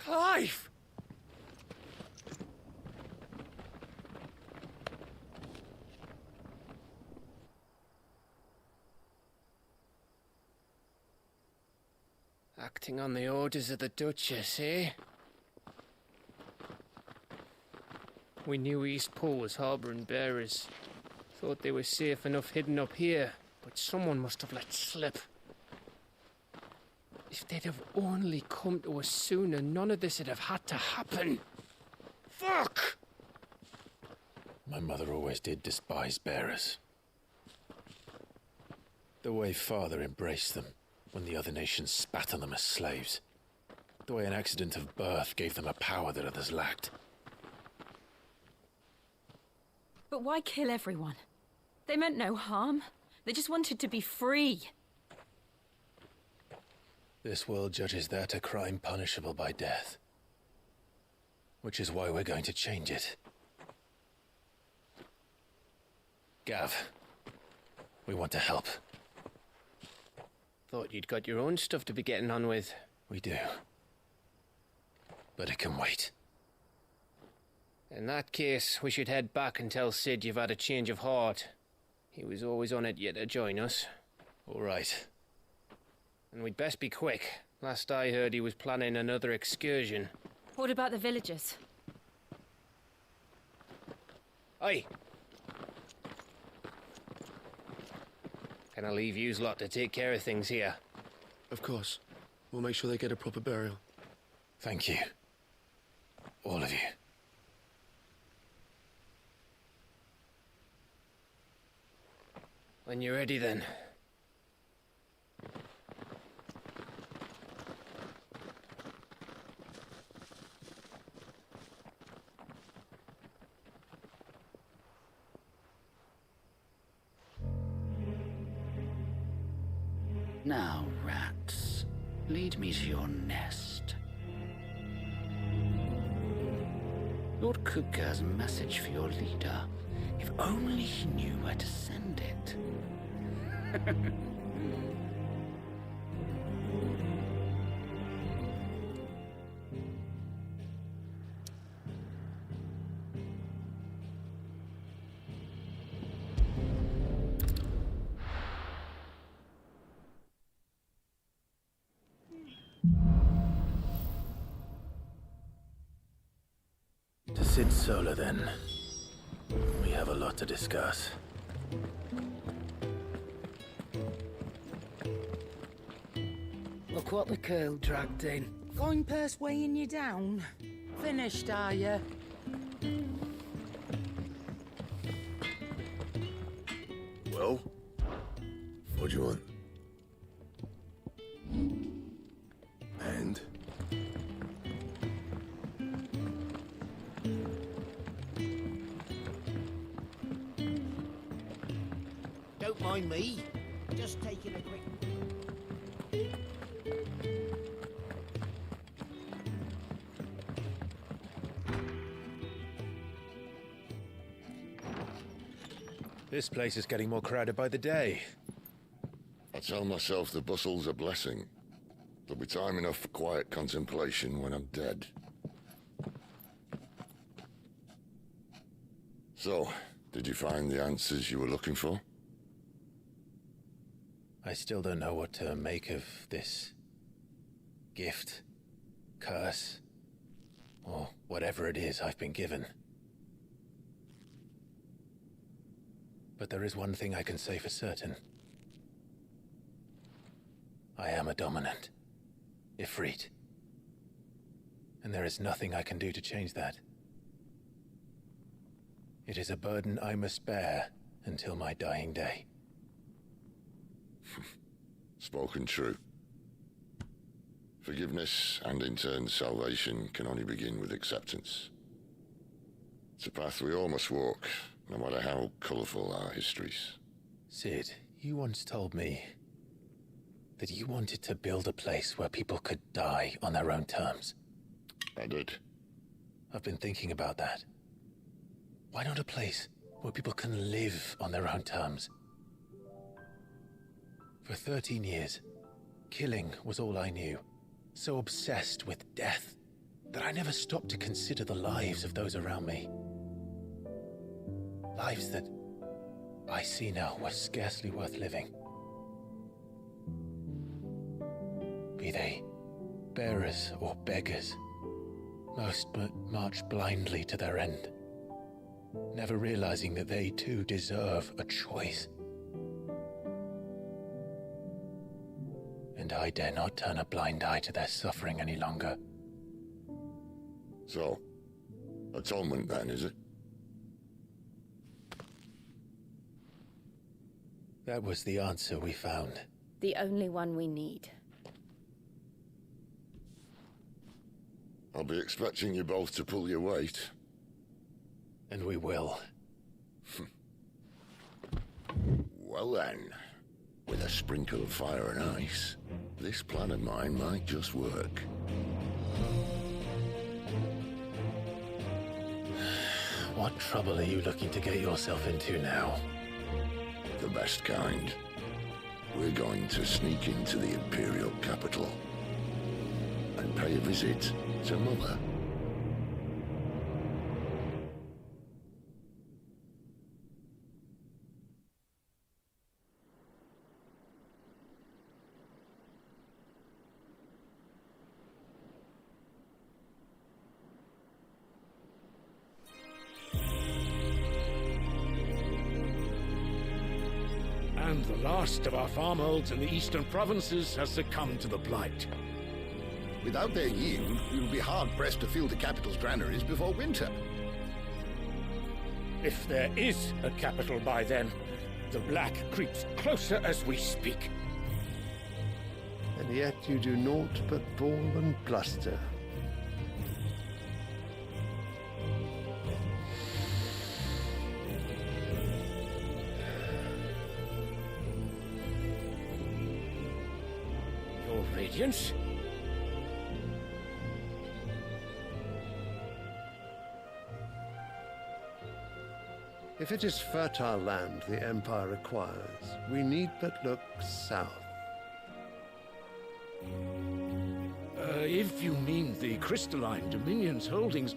Clive! Acting on the orders of the Duchess, eh? We knew East Pole was harbouring bearers. Thought they were safe enough hidden up here, but someone must have let slip. If they'd have only come to us sooner, none of this would have had to happen. Fuck! My mother always did despise bearers. The way Father embraced them when the other nations spat on them as slaves. The way an accident of birth gave them a power that others lacked. But why kill everyone? They meant no harm. They just wanted to be free. This world judges that a crime punishable by death. Which is why we're going to change it. Gav, we want to help. Thought you'd got your own stuff to be getting on with. We do. But it can wait. In that case, we should head back and tell Sid you've had a change of heart. He was always on it yet to join us. All right. And we'd best be quick. Last I heard, he was planning another excursion. What about the villagers? Aye. Can I leave yous lot to take care of things here? Of course. We'll make sure they get a proper burial. Thank you. All of you. When you're ready, then. Now, rats, lead me to your nest. Lord Kupka has a message for your leader. If only he knew where to send it. To Sid Solar, then. We have a lot to discuss. Look what the curl dragged in. Going purse weighing you down. Finished, are you? Well? What do you want? And? Don't mind me. Just taking a quick... This place is getting more crowded by the day. I tell myself the bustle's a blessing. There'll be time enough for quiet contemplation when I'm dead. So, did you find the answers you were looking for? I still don't know what to make of this gift, curse, or whatever it is I've been given. But there is one thing I can say for certain. I am a dominant, Ifrit. And there is nothing I can do to change that. It is a burden I must bear until my dying day. Spoken true. Forgiveness and in turn salvation can only begin with acceptance. It's a path we all must walk, no matter how colourful our histories. Sid, you once told me that you wanted to build a place where people could die on their own terms. I did. I've been thinking about that. Why not a place where people can live on their own terms? For 13 years, killing was all I knew. So obsessed with death. that I never stopped to consider the lives of those around me. Lives that I see now were scarcely worth living. Be they bearers or beggars, most march blindly to their end, never realizing that they too deserve a choice. And I dare not turn a blind eye to their suffering any longer. So, atonement then, is it? That was the answer we found. The only one we need. I'll be expecting you both to pull your weight. And we will. Well then, with a sprinkle of fire and ice, this plan of mine might just work. What trouble are you looking to get yourself into now? The best kind. We're going to sneak into the Imperial capital and pay a visit to Mother. And the last of our farmholds in the eastern provinces has succumbed to the blight. Without their yield, we will be hard-pressed to fill the capital's granaries before winter. If there is a capital by then, the black creeps closer as we speak. And yet you do naught but bawl and bluster. Your Radiance? If it is fertile land the Empire requires, we need but look south. If you mean the crystalline Dominion's holdings,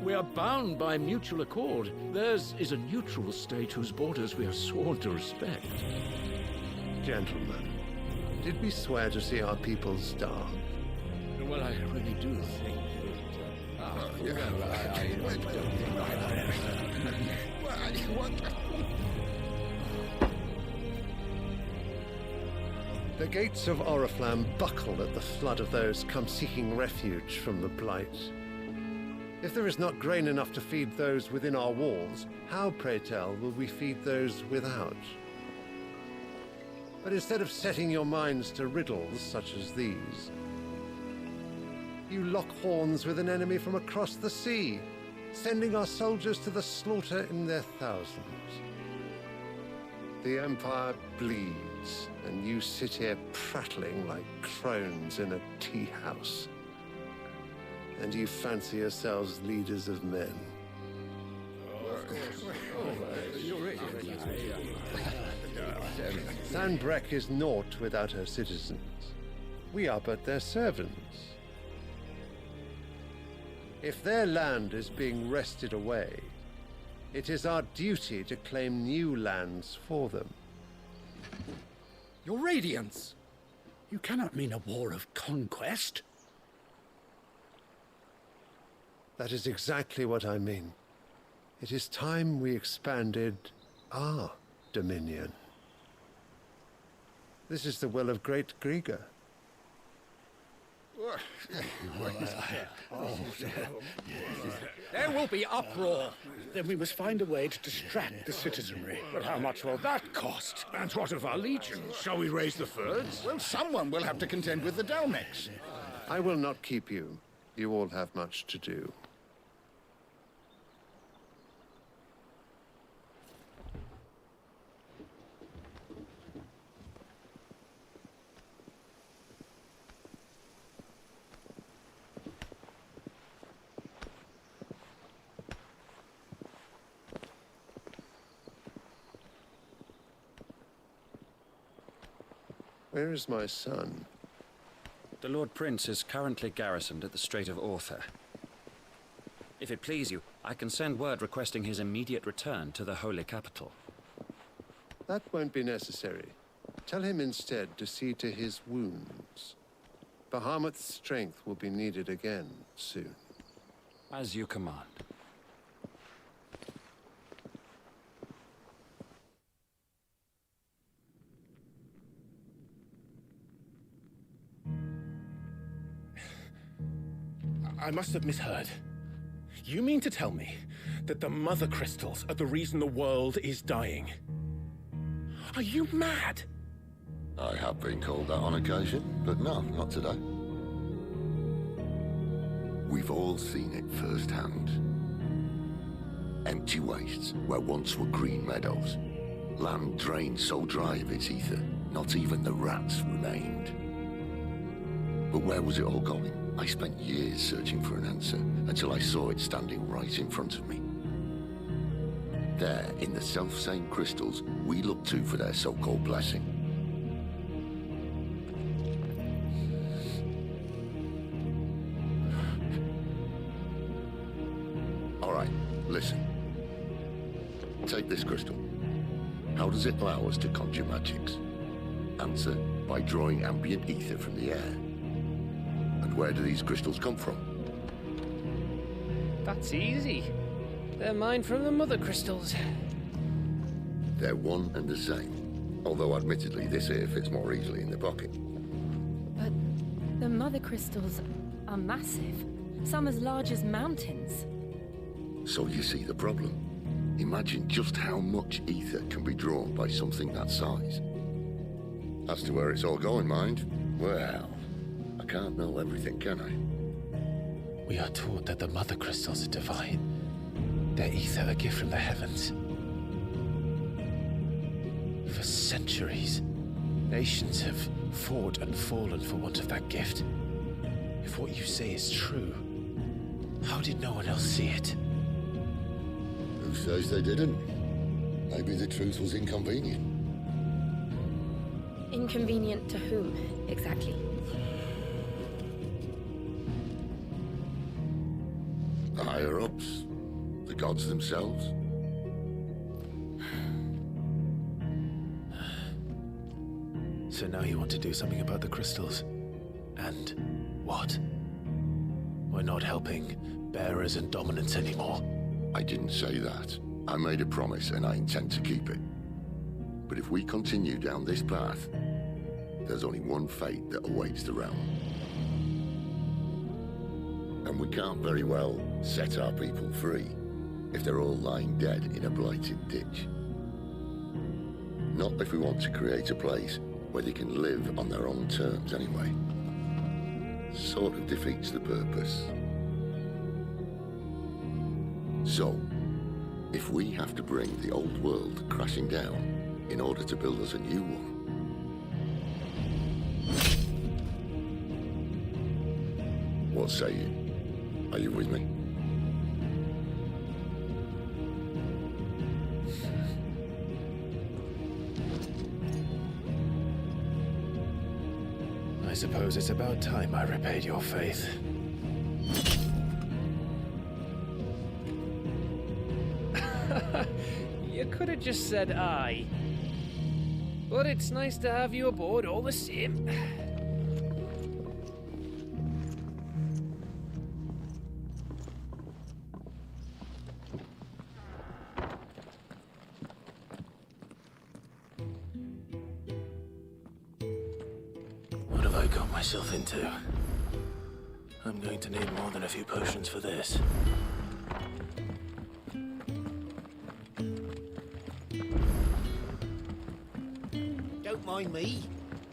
we are bound by mutual accord. Theirs is a neutral state whose borders we are sworn to respect. Gentlemen, did we swear to see our people starve? Well, I really do think The gates of Oriflamme buckle at the flood of those come seeking refuge from the blight. If there is not grain enough to feed those within our walls, how, pray tell, will we feed those without? But instead of setting your minds to riddles such as these, you lock horns with an enemy from across the sea, sending our soldiers to the slaughter in their thousands. The Empire bleeds, and you sit here prattling like crones in a tea house. And you fancy yourselves leaders of men. Sanbreque is naught without her citizens. We are but their servants. If their land is being wrested away, it is our duty to claim new lands for them. Your Radiance! You cannot mean a war of conquest. That is exactly what I mean. It is time we expanded our dominion. This is the will of great Griga. There will be uproar. Then we must find a way to distract the citizenry. But how much will that cost? And what of our legions? Shall we raise the thirds? Well, someone will have to contend with the Dalmex. I will not keep you. You all have much to do. Where is my son? The Lord Prince is currently garrisoned at the Strait of Arthur. If it please you, I can send word requesting his immediate return to the Holy Capital. That won't be necessary. Tell him instead to see to his wounds. Bahamut's strength will be needed again soon. As you command. I must have misheard. You mean to tell me that the mother crystals are the reason the world is dying? Are you mad? I have been called that on occasion, but no, not today. We've all seen it firsthand. Empty wastes where once were green meadows. Land drained so dry of its ether, not even the rats remained. But where was it all going? I spent years searching for an answer until I saw it standing right in front of me. There, in the self-same crystals we look to for their so-called blessing. All right, listen. Take this crystal. How does it allow us to conjure magics? Answer, by drawing ambient ether from the air. And where do these crystals come from? That's easy. They're mined from the mother crystals. They're one and the same. Although admittedly this here fits more easily in the pocket. But the mother crystals are massive. Some as large as mountains. So you see the problem. Imagine just how much ether can be drawn by something that size. As to where it's all going, mind, well, I can't know everything, can I? We are taught that the mother crystals are divine. Their ether a gift from the heavens. For centuries, nations have fought and fallen for want of that gift. If what you say is true, how did no one else see it? Who says they didn't? Maybe the truth was inconvenient. Inconvenient to whom, exactly? The higher-ups? The gods themselves? So now you want to do something about the crystals? And what? We're not helping bearers and dominants anymore. I didn't say that. I made a promise and I intend to keep it. But if we continue down this path, there's only one fate that awaits the realm. And we can't very well set our people free if they're all lying dead in a blighted ditch. Not if we want to create a place where they can live on their own terms anyway. Sort of defeats the purpose. So, if we have to bring the old world crashing down in order to build us a new one, what say you? Are you with me? I suppose it's about time I repaid your faith. You could have just said aye. But it's nice to have you aboard all the same. What have I got myself into? I'm going to need more than a few potions for this. Don't mind me.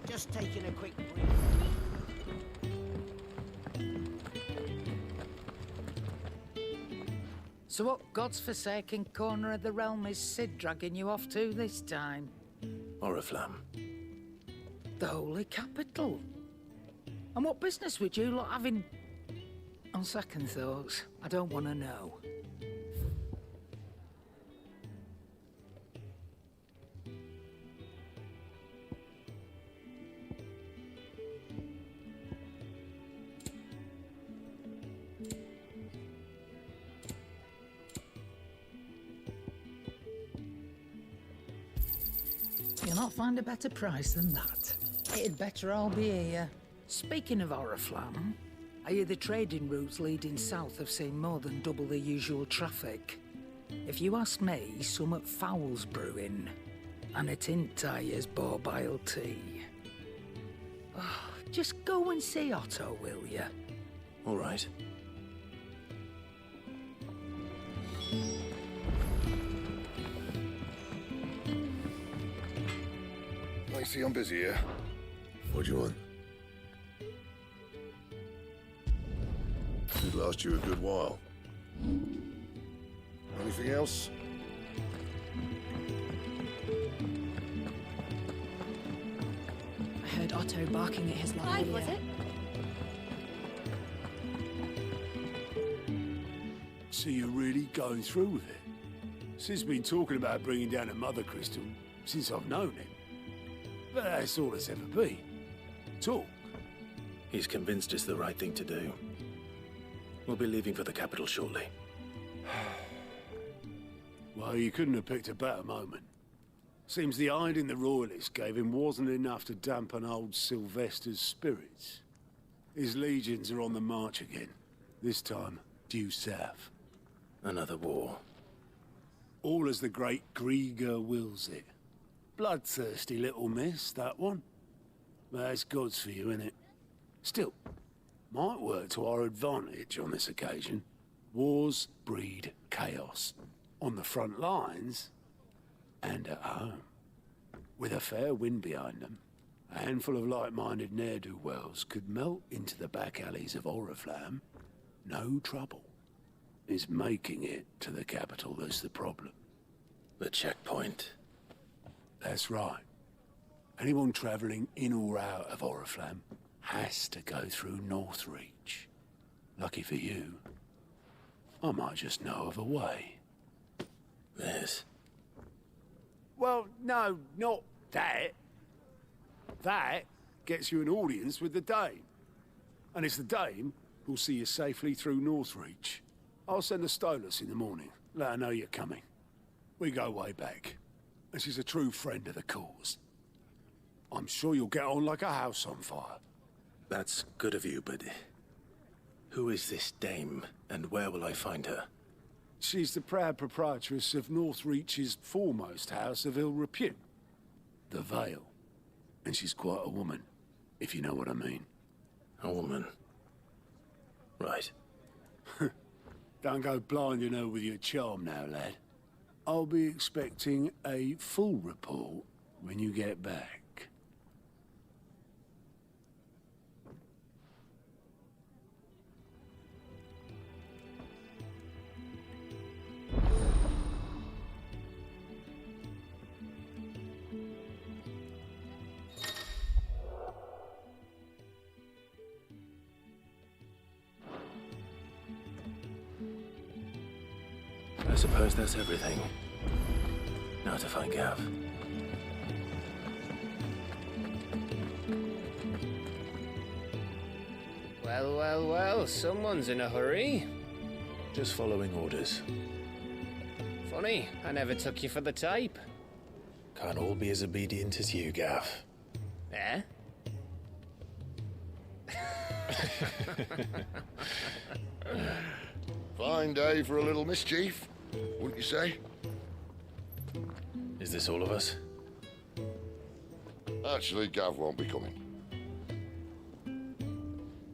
Just taking a quick break. So what god's-forsaken corner of the realm is Sid dragging you off to this time? Oriflamme. The Holy Capital. And what business would you lot have in... On second thoughts, I don't want to know. Can't find a better price than that. It'd better all be here. Speaking of Oriflamme, I hear the trading routes leading south have seen more than double the usual traffic. If you ask me, somewhat foul's brewing. And it ain't tires borbile tea. Oh, just go and see Otto, will you? All right. I see I'm busy here. What do you want? Should last you a good while. Anything else? I heard Otto barking at his line. Clive, was it? So you're really going through with it? Sid's been talking about bringing down a mother crystal since I've known him. But that's all it's ever been. Talk. He's convinced it's the right thing to do. We'll be leaving for the capital shortly. Well, you couldn't have picked a better moment. Seems the hiding the royalists gave him wasn't enough to dampen old Sylvester's spirits. His legions are on the march again. This time, due south. Another war. All as the great Grieger wills it. Bloodthirsty little miss, that one. But that's God's for you, innit? Still, might work to our advantage on this occasion. Wars breed chaos. On the front lines, and at home. With a fair wind behind them, a handful of like-minded ne'er-do-wells could melt into the back alleys of Oriflamme. No trouble. It's making it to the capital that's the problem. The checkpoint. That's right. Anyone travelling in or out of Oriflamme has to go through Northreach. Lucky for you, I might just know of a way. This? Well, no, not that. That gets you an audience with the Dame. And it's the Dame who'll see you safely through Northreach. I'll send the Stolas in the morning. Let her know you're coming. We go way back. And she's a true friend of the cause. I'm sure you'll get on like a house on fire. That's good of you, but who is this Dame, and where will I find her? She's the proud proprietress of Northreach's foremost house of ill repute, the Vale. And she's quite a woman, if you know what I mean. A woman? Right. Don't go blinding her with your charm now, lad. I'll be expecting a full report when you get back. I suppose that's everything. Now to find Gav. Well, well, well, someone's in a hurry. Just following orders. Funny, I never took you for the type. Can't all be as obedient as you, Gav. Eh? Fine day for a little mischief, wouldn't you say? Is this all of us? Actually, Gav won't be coming.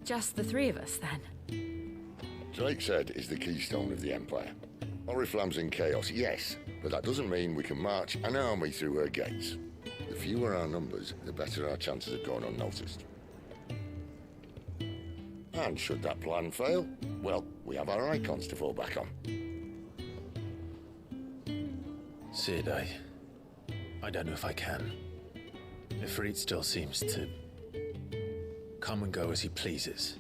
Just the three of us, then? Drake's Head is the keystone of the Empire. Oriflamme's in chaos, yes, but that doesn't mean we can march an army through her gates. The fewer our numbers, the better our chances of going unnoticed. And should that plan fail, well, we have our icons to fall back on. Sid, I don't know if I can. Ifrit still seems to come and go as he pleases.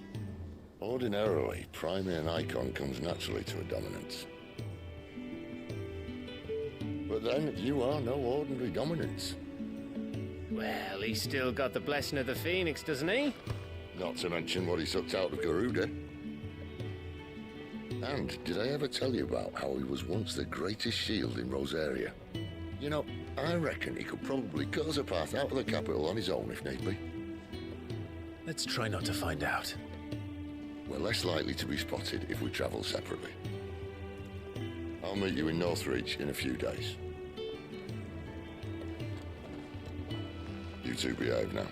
Ordinarily, priming an icon comes naturally to a dominance. But then, you are no ordinary dominance. Well, he's still got the blessing of the Phoenix, doesn't he? Not to mention what he sucked out of Garuda. And did I ever tell you about how he was once the greatest shield in Rosaria? You know, I reckon he could probably cut us a path out of the capital on his own if need be. Let's try not to find out. We're less likely to be spotted if we travel separately. I'll meet you in Northreach in a few days. You two behave now.